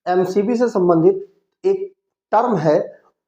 MCB से संबंधित एक टर्म है,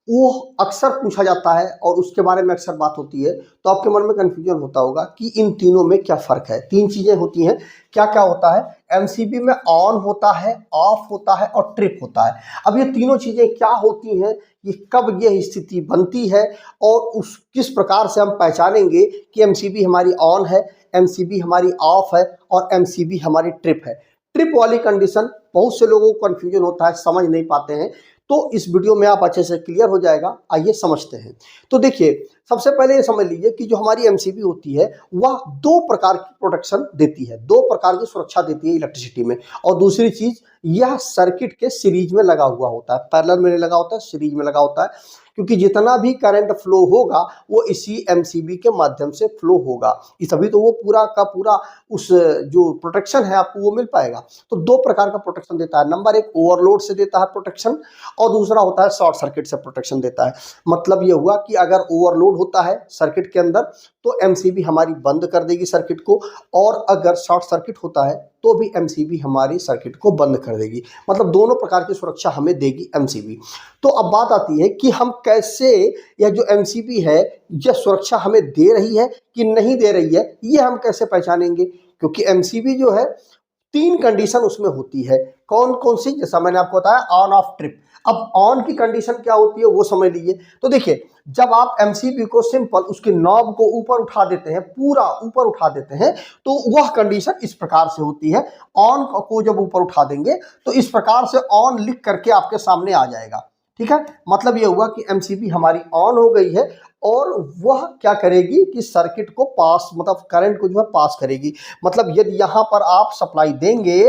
वो अक्सर पूछा जाता है और उसके बारे में अक्सर बात होती है, तो आपके मन में कंफ्यूजन होता होगा कि इन तीनों में क्या फ़र्क है। तीन चीज़ें होती हैं, क्या क्या होता है एमसीबी में? ऑन होता है, ऑफ होता है और ट्रिप होता है। अब ये तीनों चीज़ें क्या होती हैं, ये कब ये स्थिति बनती है और उस किस प्रकार से हम पहचानेंगे कि एमसीबी हमारी ऑन है, एमसीबी हमारी ऑफ है और एमसीबी हमारी ट्रिप है। ट्रिप वाली कंडीशन बहुत से लोगों को कंफ्यूजन होता है, समझ नहीं पाते हैं, तो इस वीडियो में आप अच्छे से क्लियर हो जाएगा। आइए समझते हैं। तो देखिए, सबसे पहले ये समझ लीजिए कि जो हमारी एमसीबी होती है वह दो प्रकार की प्रोटेक्शन देती है, दो प्रकार की सुरक्षा देती है इलेक्ट्रिसिटी में। और दूसरी चीज, यह सर्किट के सीरीज में लगा हुआ होता है, पैरेलल में नहीं लगा होता है, सीरीज में लगा होता है, क्योंकि जितना भी करंट फ्लो होगा वो इसी एमसीबी के माध्यम से फ्लो होगा, तभी तो वो पूरा का पूरा उस जो प्रोटेक्शन है आपको वो मिल पाएगा। तो दो प्रकार का प्रोटेक्शन देता है। नंबर एक, ओवरलोड से देता है प्रोटेक्शन, और दूसरा होता है शॉर्ट सर्किट से प्रोटेक्शन देता है। मतलब ये हुआ कि अगर ओवरलोड होता है सर्किट के अंदर तो एमसीबी हमारी बंद कर देगी सर्किट को, और अगर शॉर्ट सर्किट होता है तो भी एमसीबी हमारी सर्किट को बंद कर देगी। मतलब दोनों प्रकार की सुरक्षा हमें देगी एमसीबी। तो अब बात आती है कि हम कैसे, यह जो एमसीबी है यह सुरक्षा हमें दे रही है कि नहीं दे रही है, ये हम कैसे पहचानेंगे? क्योंकि एमसीबी जो है तीन कंडीशन उसमें होती है। कौन कौन सी? जैसा मैंने आपको बताया, ऑन ऑफ ट्रिप। अब ऑन की कंडीशन क्या होती है वो समझ लीजिए। तो देखिए, जब आप एमसीबी को सिंपल उसके नॉब को ऊपर उठा देते हैं, पूरा ऊपर उठा देते हैं, तो वह कंडीशन इस प्रकार से होती है। ऑन को जब ऊपर उठा देंगे तो इस प्रकार से ऑन लिख करके आपके सामने आ जाएगा। ठीक है, मतलब यह हुआ कि एमसीबी हमारी ऑन हो गई है और वह क्या करेगी कि सर्किट को पास, मतलब करंट को जो है पास करेगी। मतलब यदि यहां पर आप सप्लाई देंगे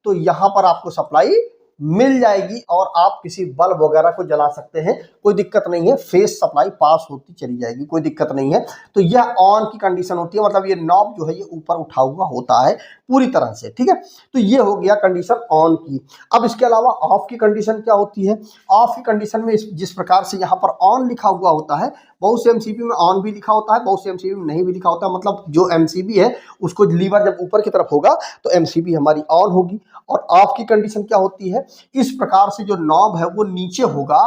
तो यहां पर आपको सप्लाई मिल जाएगी और आप किसी बल्ब वगैरह को जला सकते हैं, कोई दिक्कत नहीं है, फेस सप्लाई पास होती चली जाएगी, कोई दिक्कत नहीं है। तो यह ऑन की कंडीशन होती है, मतलब ये नॉब जो है ये ऊपर उठा हुआ होता है पूरी तरह से। ठीक है, तो ये हो गया कंडीशन ऑन की। अब इसके अलावा ऑफ की कंडीशन क्या होती है? ऑफ की कंडीशन में जिस प्रकार से यहाँ पर ऑन लिखा हुआ होता है, बहुत से एमसीबी में ऑन भी लिखा होता है, बहुत से एमसीबी में नहीं भी लिखा होता है। मतलब जो एमसीबी है उसको लीवर जब ऊपर की तरफ होगा तो एमसीबी हमारी ऑन होगी। और ऑफ की कंडीशन क्या होती है? इस प्रकार से जो नॉब है वो नीचे होगा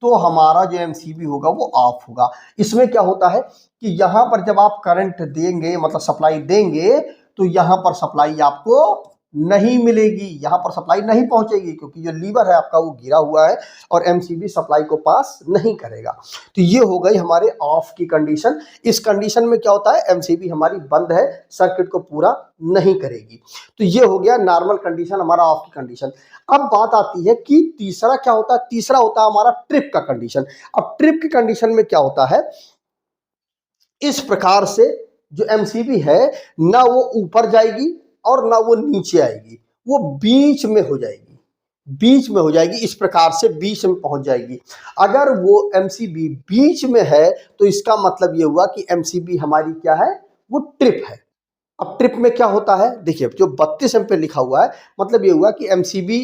तो हमारा जो एमसीबी होगा वो ऑफ होगा। इसमें क्या होता है कि यहां पर जब आप करंट देंगे, मतलब सप्लाई देंगे, तो यहां पर सप्लाई आपको नहीं मिलेगी, यहां पर सप्लाई नहीं पहुंचेगी, क्योंकि जो लीवर है आपका वो गिरा हुआ है और एमसीबी सप्लाई को पास नहीं करेगा। तो ये हो गई हमारे ऑफ की कंडीशन। इस कंडीशन में क्या होता है? एमसीबी हमारी बंद है, सर्किट को पूरा नहीं करेगी। तो ये हो गया नॉर्मल कंडीशन, हमारा ऑफ की कंडीशन। अब बात आती है कि तीसरा क्या होता है? तीसरा होता है हमारा ट्रिप का कंडीशन। अब ट्रिप की कंडीशन में क्या होता है? इस प्रकार से जो एमसीबी है ना वो ऊपर जाएगी और ना वो नीचे आएगी, वो बीच में हो जाएगी, बीच में हो जाएगी, इस प्रकार से बीच में पहुंच जाएगी। अगर वो एमसीबी बीच में है तो इसका मतलब ये हुआ कि एमसीबी हमारी क्या है? वो ट्रिप है। अब ट्रिप में क्या होता है? देखिए, जो 32 एम्पेयर लिखा हुआ है, मतलब ये हुआ कि एमसीबी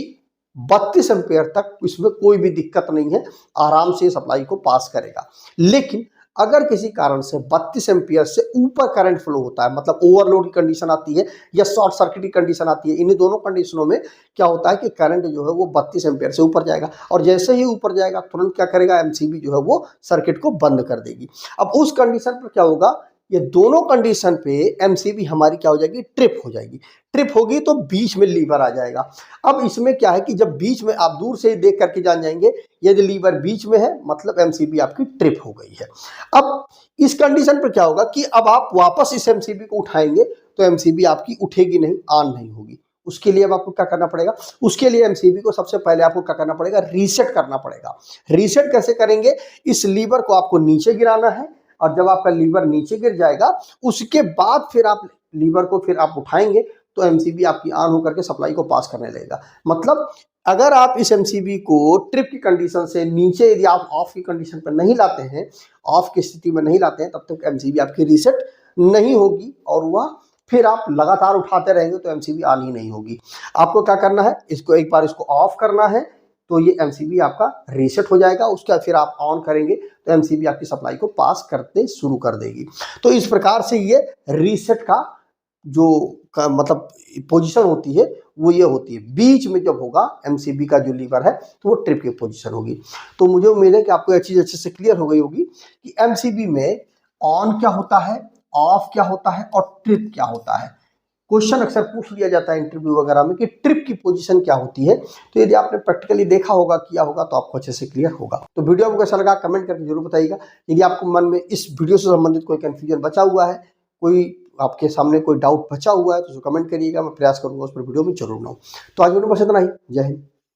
32 एम्पेयर तक इसमें कोई भी दिक्कत नहीं है, आराम से सप्लाई को पास करेगा। लेकिन अगर किसी कारण से 32 एम्पियर से ऊपर करंट फ्लो होता है, मतलब ओवरलोड की कंडीशन आती है या शॉर्ट सर्किट की कंडीशन आती है, इन्हीं दोनों कंडीशनों में क्या होता है कि करंट जो है वो 32 एम्पियर से ऊपर जाएगा, और जैसे ही ऊपर जाएगा तुरंत क्या करेगा? एमसीबी जो है वो सर्किट को बंद कर देगी। अब उस कंडीशन पर क्या होगा? ये दोनों कंडीशन पे एमसीबी हमारी क्या हो जाएगी? ट्रिप हो जाएगी। ट्रिप होगी तो बीच में लीवर आ जाएगा। अब इसमें क्या है कि जब बीच में, आप दूर से ही देख करके जान जाएंगे, यदि लीवर बीच में है मतलब एमसीबी आपकी ट्रिप हो गई है। अब इस कंडीशन पर क्या होगा कि अब आप वापस इस एमसीबी को उठाएंगे तो एमसीबी आपकी उठेगी नहीं, ऑन नहीं होगी। उसके लिए अब आपको क्या करना पड़ेगा? उसके लिए एमसीबी को सबसे पहले आपको क्या करना पड़ेगा? रीसेट करना पड़ेगा। रीसेट कैसे करेंगे? इस लीवर को आपको नीचे गिराना है, और जब आपका लीवर नीचे गिर जाएगा उसके बाद फिर आप लीवर को फिर आप उठाएंगे तो एमसीबी आपकी ऑन होकर के सप्लाई को पास करने लगेगा। मतलब अगर आप इस एमसीबी को ट्रिप की कंडीशन से नीचे यदि आप ऑफ की कंडीशन पर नहीं लाते हैं, ऑफ की स्थिति में नहीं लाते हैं, तब तक एमसीबी आपकी रीसेट नहीं होगी और वह फिर आप लगातार उठाते रहेंगे तो एमसीबी ऑन ही नहीं होगी। आपको क्या करना है? इसको एक बार इसको ऑफ करना है तो ये एमसीबी आपका रीसेट हो जाएगा। उसके बाद फिर आप ऑन करेंगे तो एमसीबी आपकी सप्लाई को पास करते शुरू कर देगी। तो इस प्रकार से ये रीसेट का जो मतलब पोजीशन होती है वो ये होती है, बीच में जब होगा एमसीबी का जो लीवर है तो वो ट्रिप की पोजीशन होगी। तो मुझे उम्मीद है कि आपको यह चीज़ अच्छे से क्लियर हो गई होगी कि एमसीबी में ऑन क्या होता है, ऑफ क्या होता है और ट्रिप क्या होता है। क्वेश्चन अक्सर पूछ लिया जाता है इंटरव्यू वगैरह में कि ट्रिप की पोजीशन क्या होती है, तो यदि आपने प्रैक्टिकली देखा होगा, किया होगा, तो आपको अच्छे से क्लियर होगा। तो वीडियो आपको कैसा लगा कमेंट करके जरूर बताइएगा। यदि आपको मन में इस वीडियो से संबंधित कोई कंफ्यूजन बचा हुआ है, कोई आपके सामने कोई डाउट बचा हुआ है, तो कमेंट करिएगा, मैं प्रयास करूंगा उस पर वीडियो में जरूर बनाऊं। तो आज वीडियो बस इतना ही। जय हिंद।